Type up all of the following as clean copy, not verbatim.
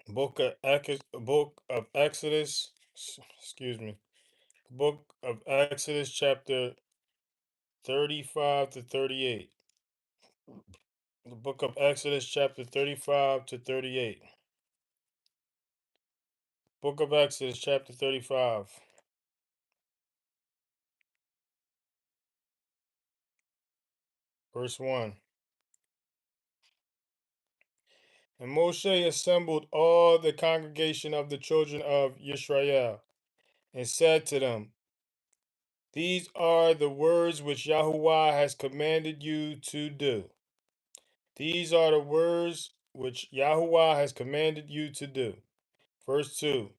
Book of Exodus. Excuse me. Book of Exodus, chapter 35 to 38. The book of Exodus, chapter 35 to 38. Book of Exodus, chapter 35, verse 1. And Moshe assembled all the congregation of the children of Israel and said to them, these are the words which Yahuwah has commanded you to do. These are the words which Yahuwah has commanded you to do. Verse 2.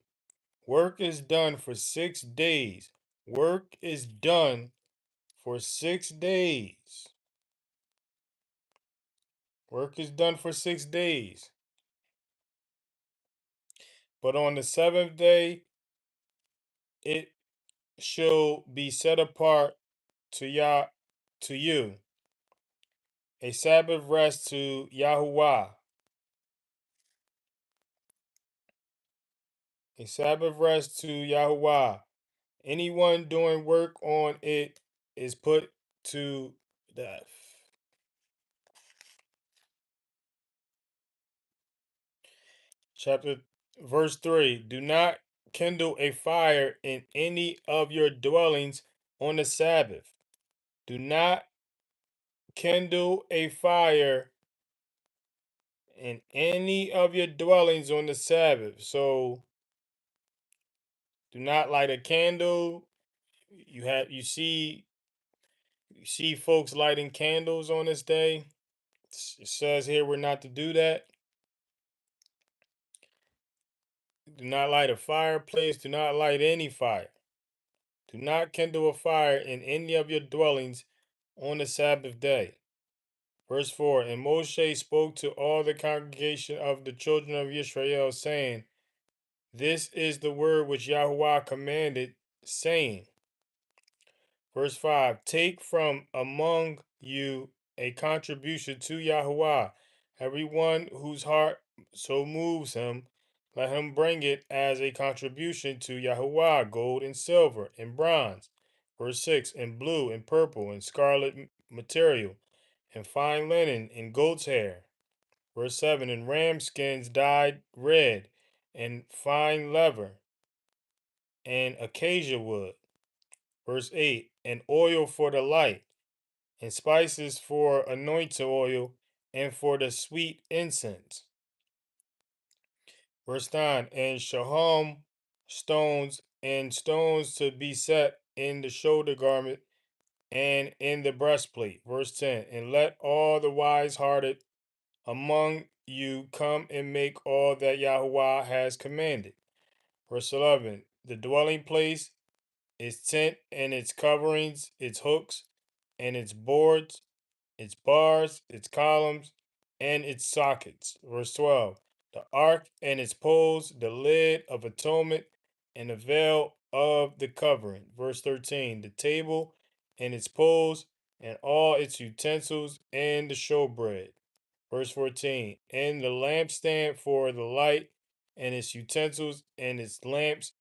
Work is done for 6 days. Work is done for 6 days. Work is done for 6 days. But on the seventh day, it shall be set apart to Yah, to you, a Sabbath rest to Yahuwah, a Sabbath rest to Yahuwah. Anyone doing work on it is put to death. Chapter verse 3. Do not kindle a fire in any of your dwellings on the Sabbath. Do not kindle a fire in any of your dwellings on the Sabbath. So do not light a candle. You see folks lighting candles on this day. It says here we're not to do that. Do not light a fireplace. Do not light any fire. Do not kindle a fire in any of your dwellings on the Sabbath day. Verse 4. And Moshe spoke to all the congregation of the children of Israel, saying, this is the word which Yahuwah commanded, saying, verse 5. Take from among you a contribution to Yahuwah. Everyone whose heart so moves him, let him bring it as a contribution to Yahuwah, gold and silver and bronze. Verse 6. And blue and purple and scarlet material, and fine linen and goat's hair. Verse 7. And ram skins dyed red, and fine leather, and acacia wood. Verse 8. And oil for the light, and spices for anointing oil, and for the sweet incense. Verse 9. And shaham stones, and stones to be set in the shoulder garment and in the breastplate. Verse 10. And let all the wise hearted among you come and make all that Yahuwah has commanded. Verse 11. The dwelling place, its tent and its coverings, its hooks and its boards, its bars, its columns, and its sockets. Verse 12. The ark and its poles, the lid of atonement, and the veil of the covering. Verse 13. The table and its poles, and all its utensils, and the showbread. Verse 14. And the lampstand for the light, and its utensils, and its lamps,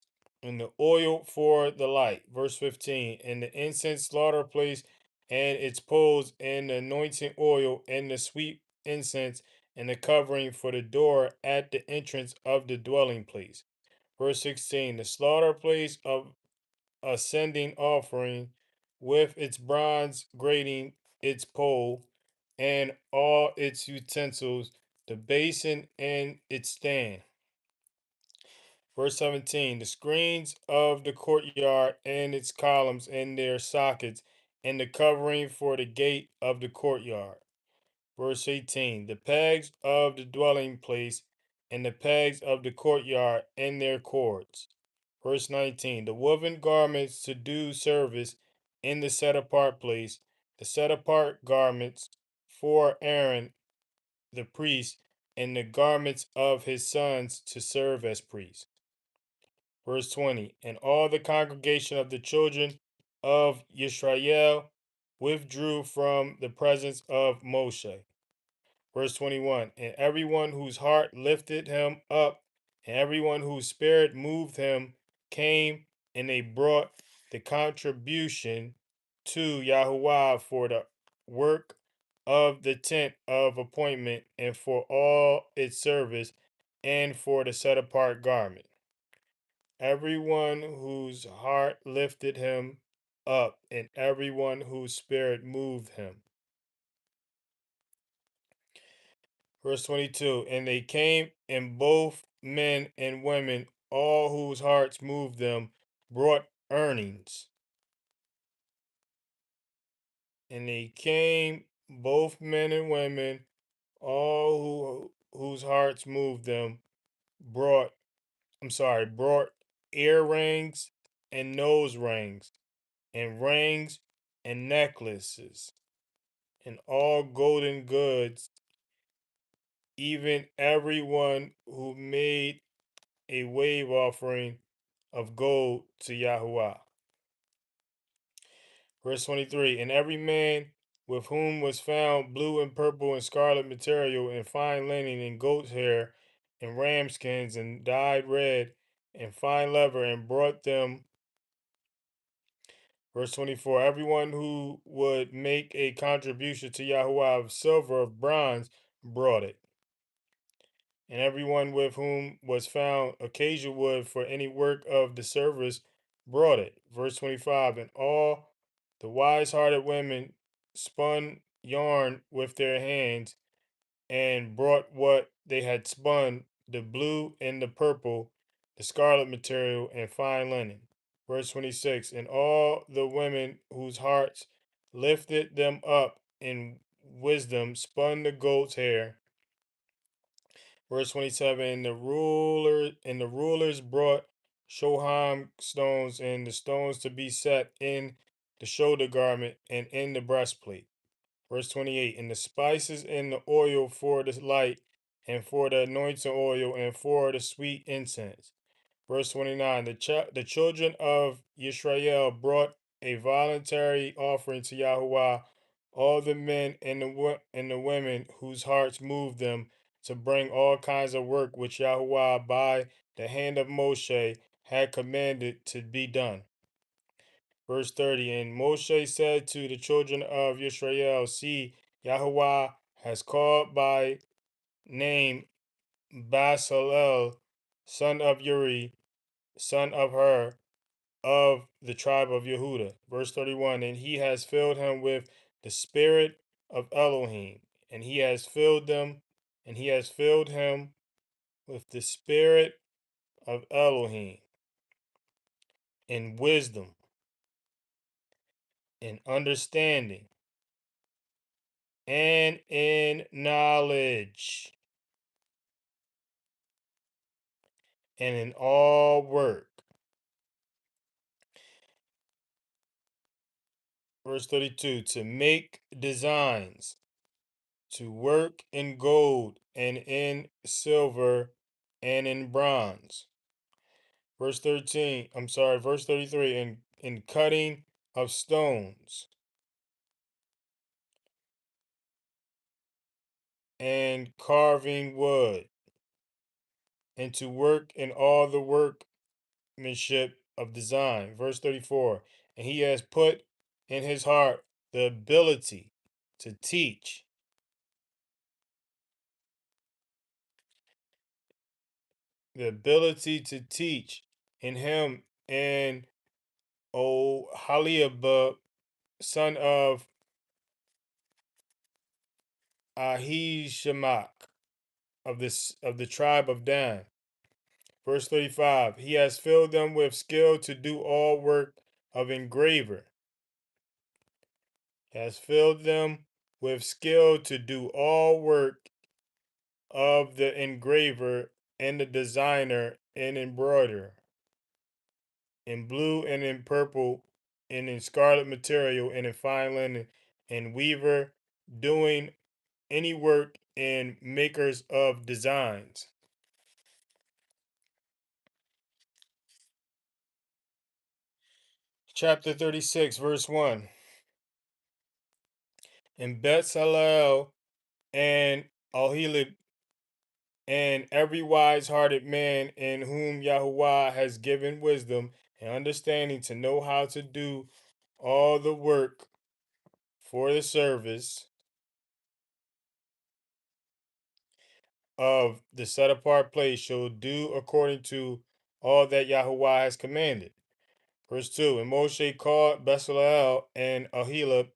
and the oil for the light. Verse 15. And the incense slaughter place, and its poles, and the anointing oil, and the sweet incense, and the covering for the door at the entrance of the dwelling place. Verse 16. The slaughter place of ascending offering, with its bronze grating, its pole, and all its utensils, the basin and its stand. Verse 17. The screens of the courtyard and its columns and their sockets, and the covering for the gate of the courtyard. Verse 18. The pegs of the dwelling place, and the pegs of the courtyard and their cords. Verse 19. The woven garments to do service in the set apart place, the set apart garments for Aaron the priest, and the garments of his sons to serve as priests. Verse 20. And all the congregation of the children of Yisrael withdrew from the presence of Moshe. Verse 21. And everyone whose heart lifted him up And everyone whose spirit moved him came, and they brought the contribution to Yahuwah for the work of the tent of appointment and for all its service and for the set apart garment. Everyone whose heart lifted him up, and everyone whose spirit moved him. Verse 22. And they came, and both men and women, all whose hearts moved them, brought earnings. And they came, both men and women, all whose hearts moved them, brought earrings and nose rings and rings and necklaces and all golden goods, even everyone who made a wave offering of gold to Yahuwah. Verse 23. And every man with whom was found blue and purple and scarlet material and fine linen and goat's hair and ram skins and dyed red and fine leather and brought them. Verse 24. Everyone who would make a contribution to Yahuwah of silver, of bronze, brought it. And everyone with whom was found acacia wood for any work of the service brought it. Verse 25. And all the wise hearted women spun yarn with their hands and brought what they had spun, the blue and the purple, the scarlet material, and fine linen. Verse 26. And all the women whose hearts lifted them up in wisdom spun the goat's hair. Verse 27, the rulers brought shoham stones and the stones to be set in the shoulder garment and in the breastplate. Verse 28, and the spices and the oil for the light and for the anointing oil and for the sweet incense. Verse 29, the children of Yisrael brought a voluntary offering to Yahuwah, all the men and the women whose hearts moved them to bring all kinds of work which Yahuwah by the hand of Moshe had commanded to be done. Verse 30, and Moshe said to the children of Yisrael, see, Yahuwah has called by name Basalel, son of Uri, son of Hur, of the tribe of Yehuda. Verse 31, and he has filled him with the spirit of Elohim, and he has filled him with the spirit of Elohim in wisdom, in understanding, and in knowledge, and in all work. Verse 32, to make designs, to work in gold and in silver and in bronze. Verse 33, in cutting of stones and carving wood, and to work in all the workmanship of design. Verse 34, and he has put in his heart the ability to teach, in him and Oholiab, son of Ahishamach of the tribe of Dan. Verse 35, he has filled them with skill to do all work of engraver. Has filled them with skill to do all work of the engraver and the designer and embroiderer, in blue and in purple and in scarlet material and in fine linen, and weaver, doing any work in makers of designs. Chapter 36, verse 1. And Bezalel and Ahilib and every wise hearted man in whom Yahuwah has given wisdom and understanding to know how to do all the work for the service of the set apart place shall do according to all that Yahuwah has commanded. Verse 2. And Moshe called Bezalel and Ahilab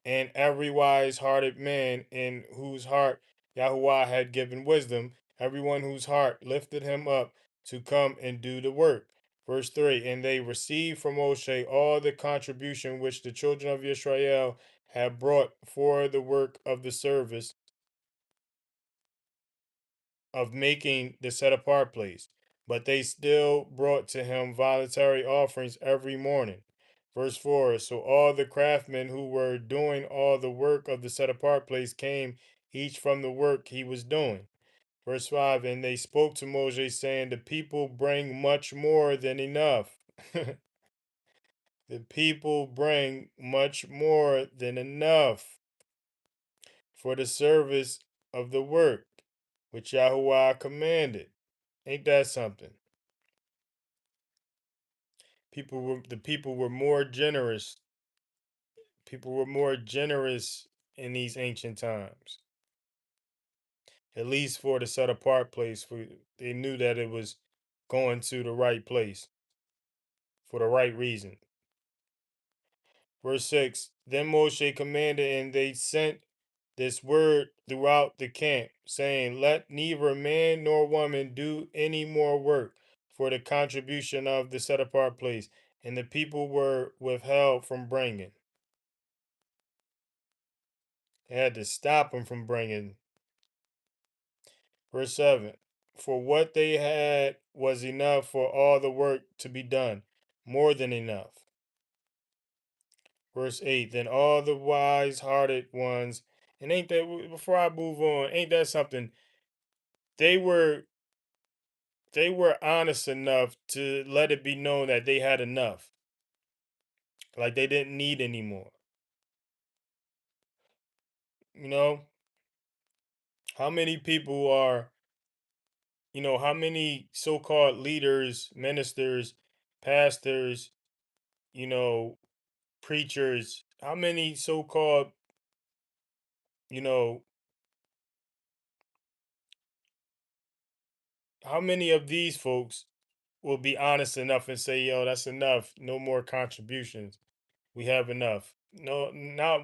and every wise hearted man in whose heart Yahuwah had given wisdom, everyone whose heart lifted him up to come and do the work. Verse 3. And they received from Moshe all the contribution which the children of Israel had brought for the work of the service of making the set apart place, but they still brought to him voluntary offerings every morning. Verse 4. So all the craftsmen who were doing all the work of the set apart place came, each from the work he was doing. Verse 5. And they spoke to Moses, saying, the people bring much more than enough. The people bring much more than enough for the service of the work which Yahuwah commanded. Ain't that something? The people were more generous. People were more generous in these ancient times. At least for the set apart place, for they knew that it was going to the right place for the right reason. Verse 6. Then Moshe commanded, and they sent this word throughout the camp, saying, let neither man nor woman do any more work for the contribution of the set apart place. And the people were withheld from bringing. They had to stop them from bringing. Verse 7. For what they had was enough for all the work to be done, more than enough. Verse 8. Then all the wise hearted ones, and ain't that, before I move on, ain't that something? They were they were honest enough to let it be known that they had enough. Like they didn't need anymore. You know, how many people are, how many so-called leaders, ministers, pastors, you know, preachers, how many so-called, you know, how many of these folks will be honest enough and say, yo, that's enough. No more contributions. We have enough. No, not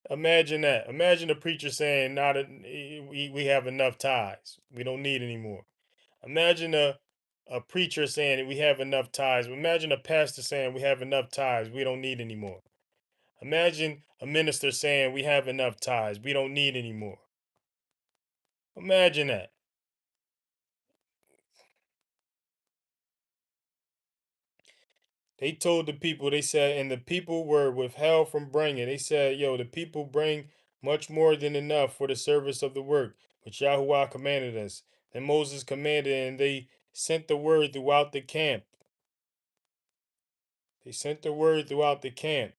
imagine that. Imagine a preacher saying, not we have enough tithes. We don't need any more. Imagine a preacher saying we have enough tithes. Imagine a pastor saying we have enough tithes. We don't need any more. Imagine a minister saying we have enough tithes. We don't need any more. Imagine that. They told the people, they said, and the people were withheld from bringing. They said, yo, the people bring much more than enough for the service of the work, which Yahuwah commanded us. And Moses commanded, and they sent the word throughout the camp. They sent the word throughout the camp,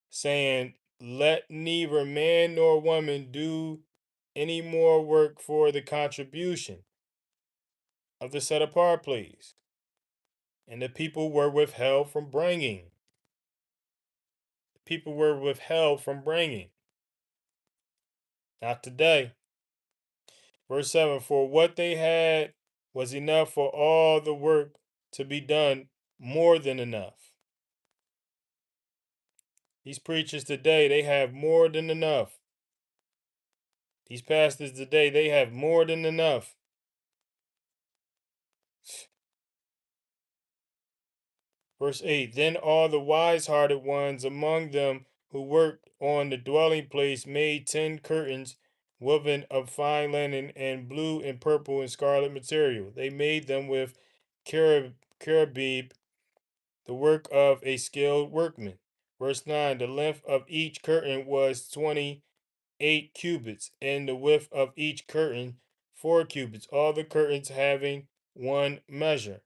saying, let neither man nor woman do any more work for the contribution of the set apart place. And the people were withheld from bringing. People were withheld from bringing. Not today. Verse 7. For what they had was enough for all the work to be done, more than enough. These preachers today, they have more than enough. These pastors today, they have more than enough. Verse 8. Then all the wise hearted ones among them who worked on the dwelling place made 10 curtains woven of fine linen and blue and purple and scarlet material. They made them with cherubim, the work of a skilled workman. Verse 9. The length of each curtain was 28 cubits, and the width of each curtain 4 cubits, all the curtains having one measure.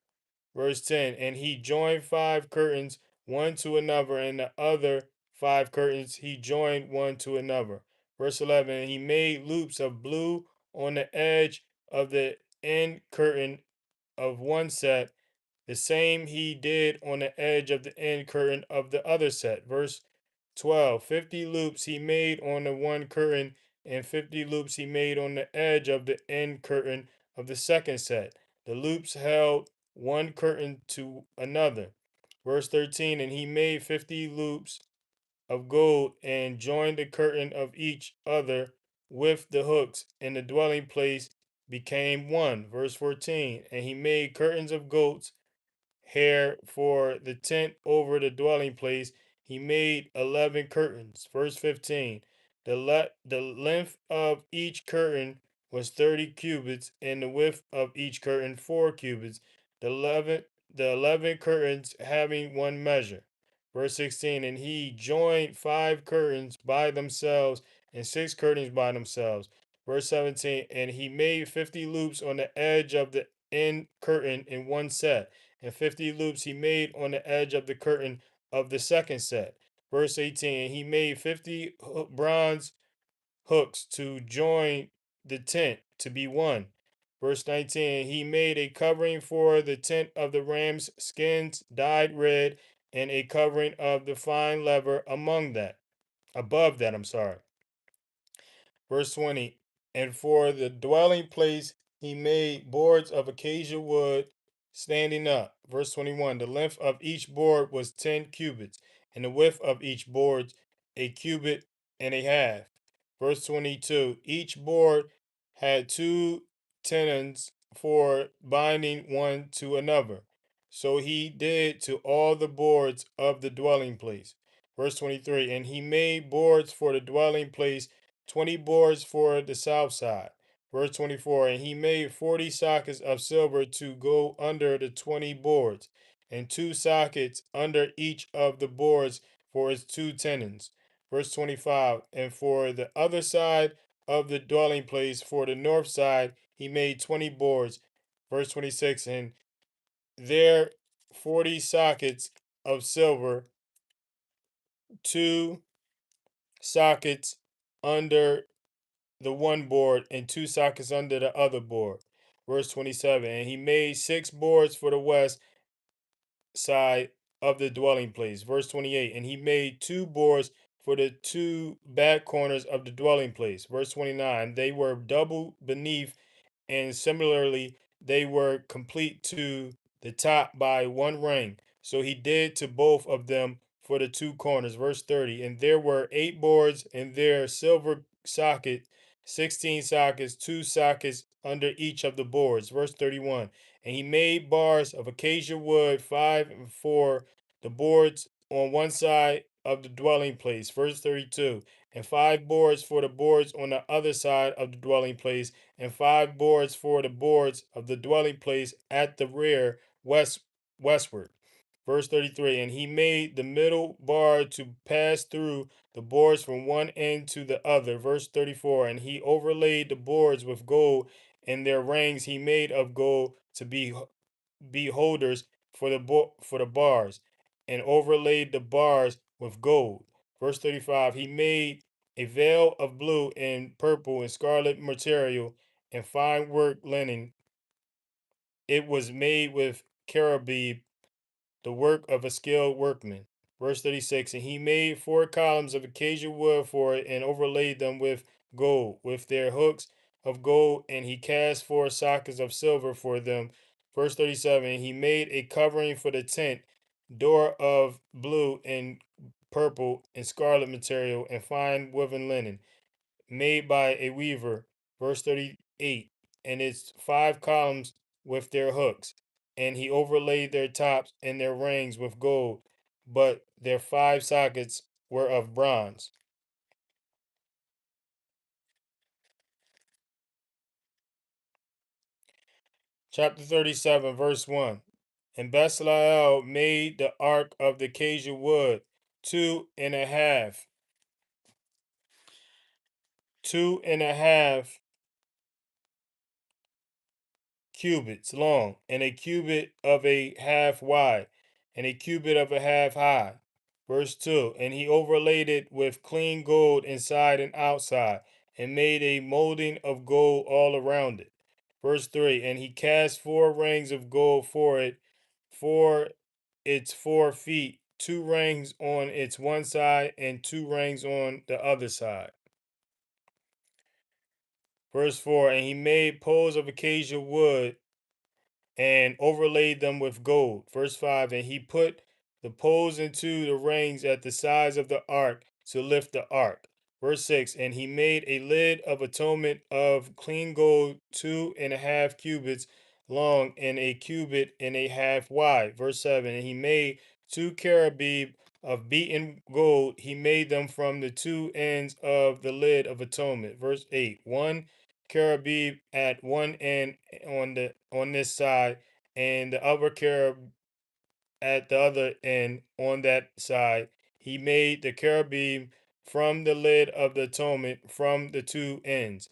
Verse 10. And he joined 5 curtains one to another, and the other 5 curtains he joined one to another. Verse 11, and he made loops of blue on the edge of the end curtain of one set. The same he did on the edge of the end curtain of the other set. Verse 12, 50 loops he made on the one curtain, and 50 loops he made on the edge of the end curtain of the second set. The loops held one curtain to another. Verse 13, and he made 50 loops of gold and joined the curtain of each other with the hooks, and the dwelling place became one. Verse 14, and he made curtains of goats hair for the tent over the dwelling place. He made 11 curtains. Verse 15. The length of each curtain was 30 cubits, and the width of each curtain 4 cubits. The 11 curtains having one measure. Verse 16. And he joined 5 curtains by themselves and 6 curtains by themselves. Verse 17. And he made 50 loops on the edge of the end curtain in one set, and 50 loops he made on the edge of the curtain of the second set. Verse 18, he made 50 bronze hooks to join the tent to be one. Verse 19, he made a covering for the tent of the ram's skins dyed red, and a covering of the fine leather above that, I'm sorry. Verse 20, and for the dwelling place he made boards of acacia wood standing up. Verse 21, the length of each board was 10 cubits, and the width of each board a cubit and a half. Verse 22, each board had two tenons for binding one to another. So he did to all the boards of the dwelling place. Verse 23, and he made boards for the dwelling place, 20 boards for the south side. Verse 24, and he made 40 sockets of silver to go under the 20 boards, and 2 sockets under each of the boards for its two tenons. Verse 25, and for the other side of the dwelling place, for the north side, he made 20 boards. Verse 26, and there 40 sockets of silver, 2 sockets under the one board and 2 sockets under the other board. Verse 27, and he made 6 boards for the west side of the dwelling place. Verse 28, and he made 2 boards for the 2 back corners of the dwelling place. Verse 29, they were double beneath, and similarly they were complete to the top by one ring. So he did to both of them for the 2 corners. Verse 30, and there were 8 boards in their silver socket, 16 sockets, 2 sockets under each of the boards. Verse 31, and he made bars of acacia wood, 5 for the boards on one side of the dwelling place. Verse 32, and 5 boards for the boards on the other side of the dwelling place, and 5 boards for the boards of the dwelling place at the rear westward. Verse 33, and he made the middle bar to pass through the boards from one end to the other. Verse 34, and he overlaid the boards with gold, and their rings he made of gold to be holders for the bars, and overlaid the bars with gold. Verse 35, he made a veil of blue and purple and scarlet material and fine work linen. It was made with cherubim, the work of a skilled workman. Verse 36, and he made 4 columns of acacia wood for it and overlaid them with gold, with their hooks of gold, and he cast 4 sockets of silver for them. Verse 37, and he made a covering for the tent, door of blue and purple and scarlet material and fine woven linen, made by a weaver. Verse 38, and its 5 columns with their hooks, and he overlaid their tops and their rings with gold, but their 5 sockets were of bronze. Chapter 37, verse 1. And Bezalel made the ark of the acacia wood, 2.5 cubits long, and a cubit of a half wide, and a cubit of a half high. Verse 2. And he overlaid it with clean gold inside and outside, and made a molding of gold all around it. Verse 3. And he cast 4 rings of gold for it, for its 4 feet, 2 rings on its one side, and 2 rings on the other side. Verse 4. And he made poles of acacia wood and overlaid them with gold. Verse 5. And he put the poles into the rings at the sides of the ark to lift the ark. Verse 6. And he made a lid of atonement of clean gold, 2.5 cubits long and a cubit and a half wide. Verse 7. And he made 2 cherubim of beaten gold. He made them from the 2 ends of the lid of atonement. Verse 8. One cherubim at one end on this side, and the other cherub at the other end on that side. He made the cherubim from the lid of the atonement from the 2 ends.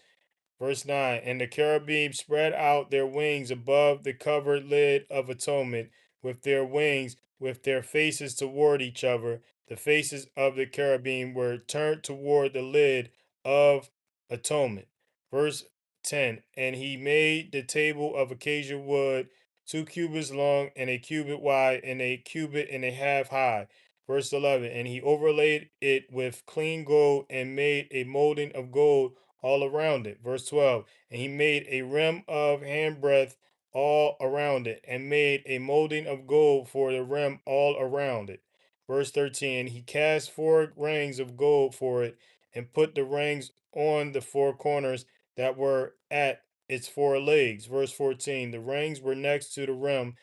Verse 9. And the cherubim spread out their wings above the covered lid of atonement with their wings, with their faces toward each other. The faces of the cherubim were turned toward the lid of atonement. Verse 10. And he made the table of acacia wood, 2 cubits long and a cubit wide and a cubit and a half high. Verse 11. And he overlaid it with clean gold and made a molding of gold all around it. Verse 12. And he made a rim of handbreadth all around it, and made a molding of gold for the rim all around it. Verse 13. He cast 4 rings of gold for it, and put the rings on the 4 corners that were at its 4 legs. Verse 14. The rings were next to the rim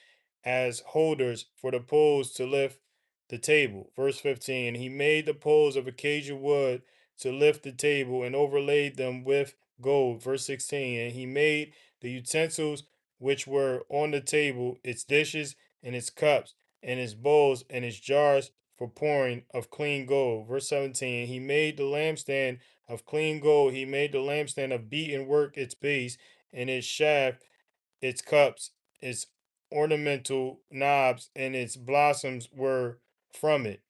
as holders for the poles to lift the table. Verse 15. He made the poles of acacia wood to lift the table and overlaid them with gold. Verse 16. And he made the utensils which were on the table, its dishes and its cups and its bowls and its jars for pouring of clean gold. Verse 17. He made the lampstand of clean gold. He made the lampstand of beaten work, its base and its shaft, its cups, its ornamental knobs, and its blossoms were from it.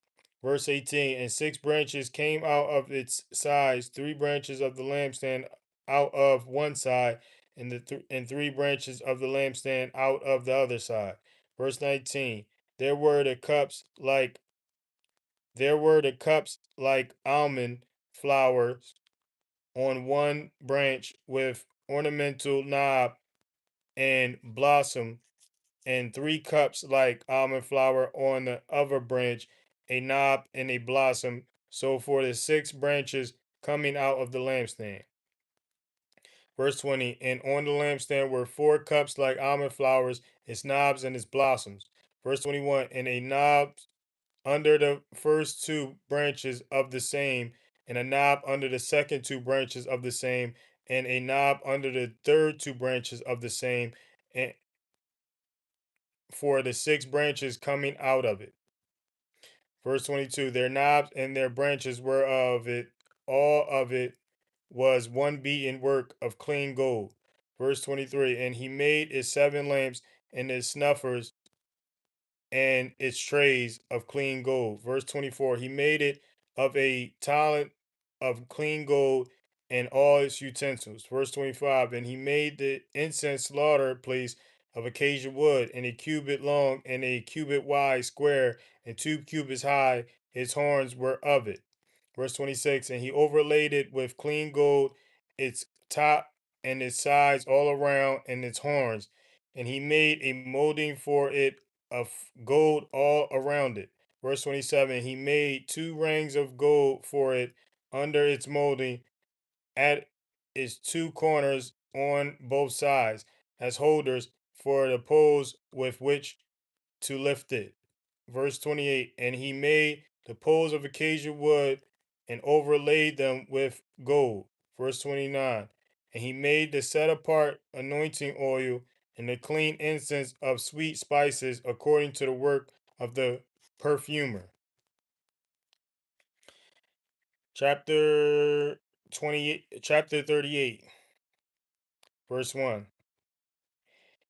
Verse 18. And 6 branches came out of its sides, 3 branches of the lampstand out of one side, and and 3 branches of the lampstand out of the other side. Verse 19. There were the cups like almond flowers on one branch with ornamental knob and blossom, and 3 cups like almond flour on the other branch, a knob and a blossom, so for the 6 branches coming out of the lampstand. Verse 20. And on the lampstand were 4 cups like almond flowers, its knobs and its blossoms. Verse 21. And a knob under the first 2 branches of the same, and a knob under the second 2 branches of the same, and a knob under the third 2 branches of the same, and for the 6 branches coming out of it. Verse 22. Their knobs and their branches were of it, all of it was one beaten work of clean gold. Verse 23. And he made its 7 lamps and its snuffers and its trays of clean gold. Verse 24. He made it of a talent of clean gold and all its utensils. Verse 25. And he made the incense slaughter place of acacia wood, and a cubit long and a cubit wide square, and 2 cubits high. Its horns were of it. Verse 26. And he overlaid it with clean gold, its top and its sides all around, and its horns. And he made a molding for it of gold all around it. Verse 27. He made 2 rings of gold for it under its molding at its 2 corners on both sides as holders for the poles with which to lift it. Verse 28. And he made the poles of acacia wood and overlaid them with gold. Verse 29. And he made the set apart anointing oil and the clean incense of sweet spices according to the work of the perfumer. Chapter 28, chapter 38, verse 1.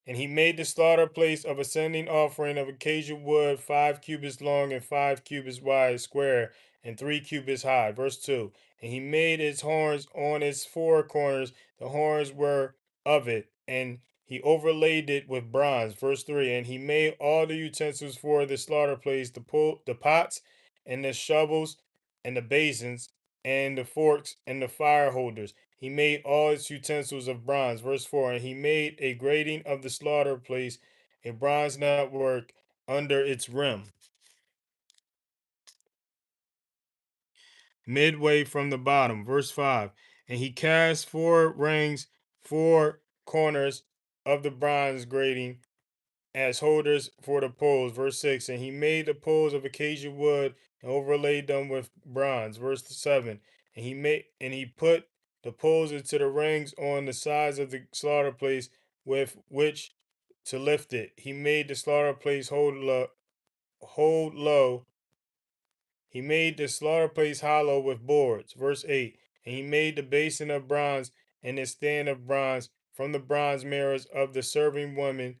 And he made the slaughter place of ascending offering of acacia wood 5 cubits long and 5 cubits wide, square, and 3 cubits high. Verse 2. And he made its horns on its four corners. The horns were of it, and he overlaid it with bronze. Verse 3. And he made all the utensils for the slaughter place, the pots, and the shovels, and the basins, and the forks, and the fire holders. He made all its utensils of bronze. Verse 4. And he made a grating of the slaughter place, a bronze network under its rim, midway from the bottom. Verse 5. And he cast four rings, four corners of the bronze grating as holders for the poles. Verse 6. And he made the poles of acacia wood and overlaid them with bronze. Verse 7. And he put the poles into the rings on the sides of the slaughter place with which to lift it. He made the slaughter place hold low. He made the slaughter place hollow with boards. Verse 8. And he made the basin of bronze and the stand of bronze from the bronze mirrors of the serving women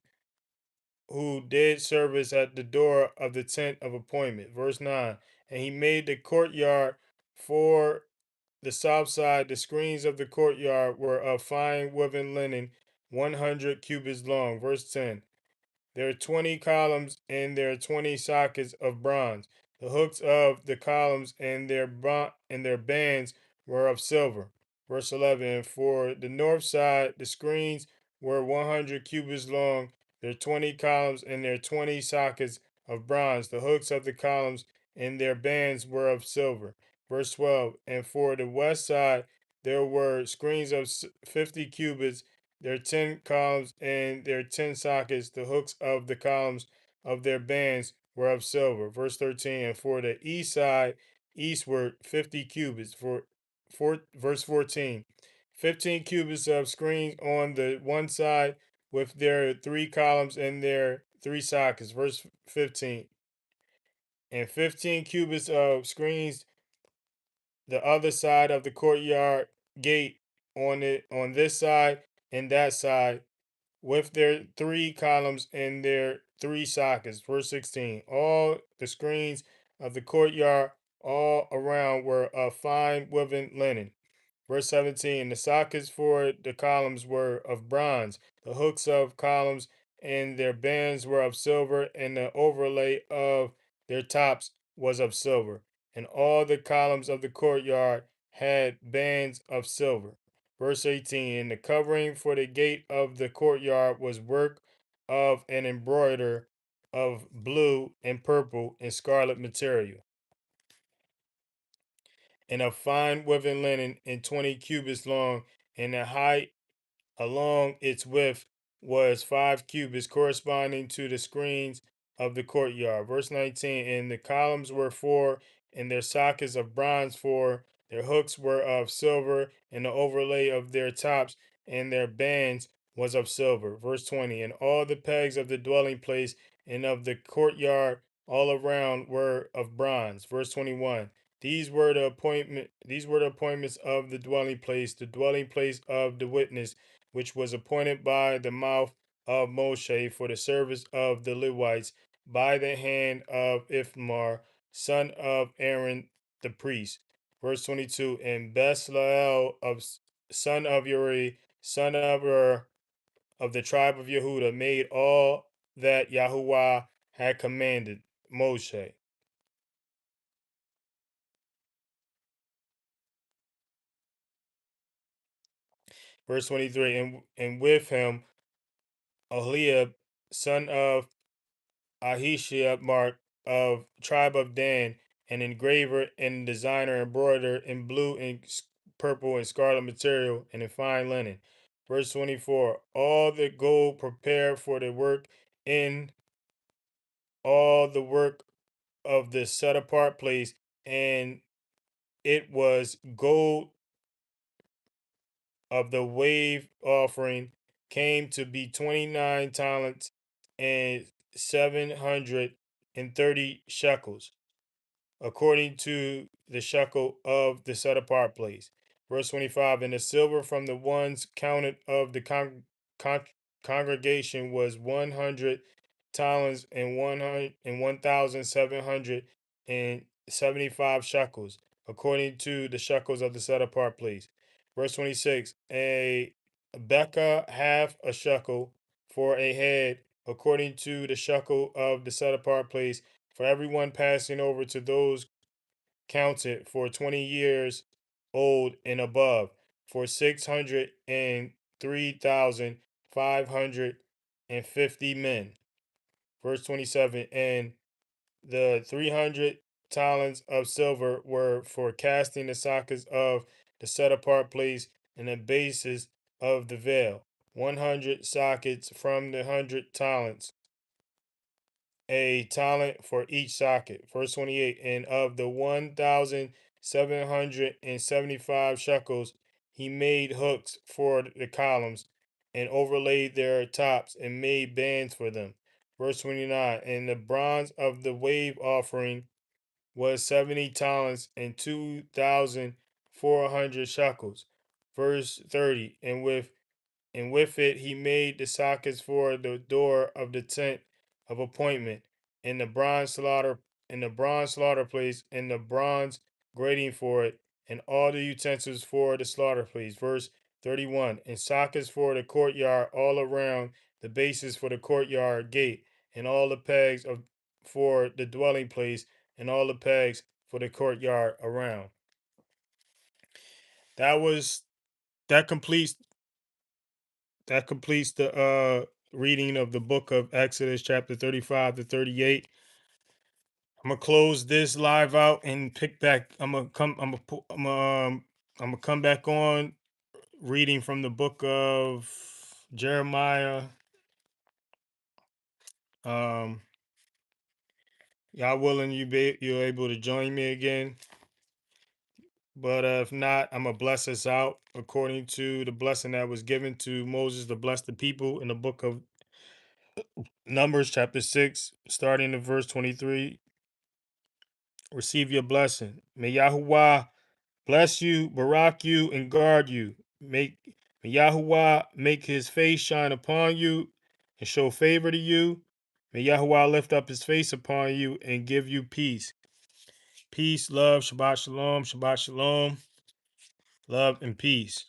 who did service at the door of the tent of appointment. Verse 9. And he made the courtyard for the south side. The screens of the courtyard were of fine woven linen, 100 cubits long. Verse 10. There are 20 columns and there are 20 sockets of bronze. The hooks of the columns and their bands were of silver. Verse 11. For the north side, the screens were 100 cubits long. Their 20 columns and their 20 sockets of bronze. The hooks of the columns and their bands were of silver. Verse 12. And for the west side, there were screens of 50 cubits, their 10 columns and their 10 sockets. The hooks of the columns of their bands were of silver. Verse 13. And for the east side, eastward, 50 cubits. Verse 14. 15 cubits of screens on the one side with their 3 columns and their 3 sockets. Verse 15. And 15 cubits of screens the other side of the courtyard gate on this side and that side with their 3 columns and their 3 sockets. Verse 16. All the screens of the courtyard all around were of fine woven linen. Verse 17. The sockets for the columns were of bronze. The hooks of columns and their bands were of silver, and the overlay of their tops was of silver. And all the columns of the courtyard had bands of silver. Verse 18. And the covering for the gate of the courtyard was work of an embroider of blue and purple and scarlet material, and of fine woven linen, and 20 cubits long, and the height along its width was 5 cubits, corresponding to the screens of the courtyard. Verse 19. And the columns were four, and their sockets of bronze four. Their hooks were of silver, and the overlay of their tops and their bands was of silver. Verse 20. And all the pegs of the dwelling place and of the courtyard all around were of bronze. Verse 21. These were the appointments of the dwelling place of the witness, which was appointed by the mouth of Moshe for the service of the Levites by the hand of Ithamar, son of Aaron the priest. Verse 22. And Bezalel son of Uri, son of of the tribe of Yehuda, made all that Yahuwah had commanded Moshe. Verse 23. And with him Oholiab, son of Ahishiab, mark of tribe of Dan, an engraver and designer, embroider in blue and purple and scarlet material and in fine linen. Verse 24. All the gold prepared for the work in all the work of the set apart place, and it was gold of the wave offering, came to be 29 talents and 730 shekels, according to the shekel of the set apart place. Verse 25. And the silver from the ones counted of the congregation was 100 talents and 1,775 shekels, according to the shekels of the set apart place. Verse 26, a becca half a shekel for a head, according to the shekel of the set apart place, for everyone passing over to those counted for 20 years old and above, for 603,550 men. Verse 27, and the 300 talents of silver were for casting the sockets of the set apart place and the bases of the veil. 100 sockets from the 100 talents, a talent for each socket. Verse 28, and of the 1,775 shekels, he made hooks for the columns and overlaid their tops and made bands for them. Verse 29, and the bronze of the wave offering was 70 talents and 2,400 shekels. Verse 30, and with it he made the sockets for the door of the tent of appointment, and the bronze slaughter place, and the bronze grating for it, and all the utensils for the slaughter place. Verse 31. And sockets for the courtyard all around, the bases for the courtyard gate, and all the pegs of for the dwelling place, and all the pegs for the courtyard around. That was that completes the reading of the book of Exodus chapter 35 to 38. I'm gonna close this live out and pick back. I'm gonna come back on reading from the book of Jeremiah. Um, y'all willing, you're able to join me again. But if not, I'm gonna bless us out according to the blessing that was given to Moses to bless the people in the book of Numbers chapter 6, starting at verse 23. Receive your blessing. May Yahuwah bless you, barak you, and guard you. May Yahuwah make his face shine upon you and show favor to you. May Yahuwah lift up his face upon you and give you peace. Peace, love, Shabbat Shalom, love, and peace.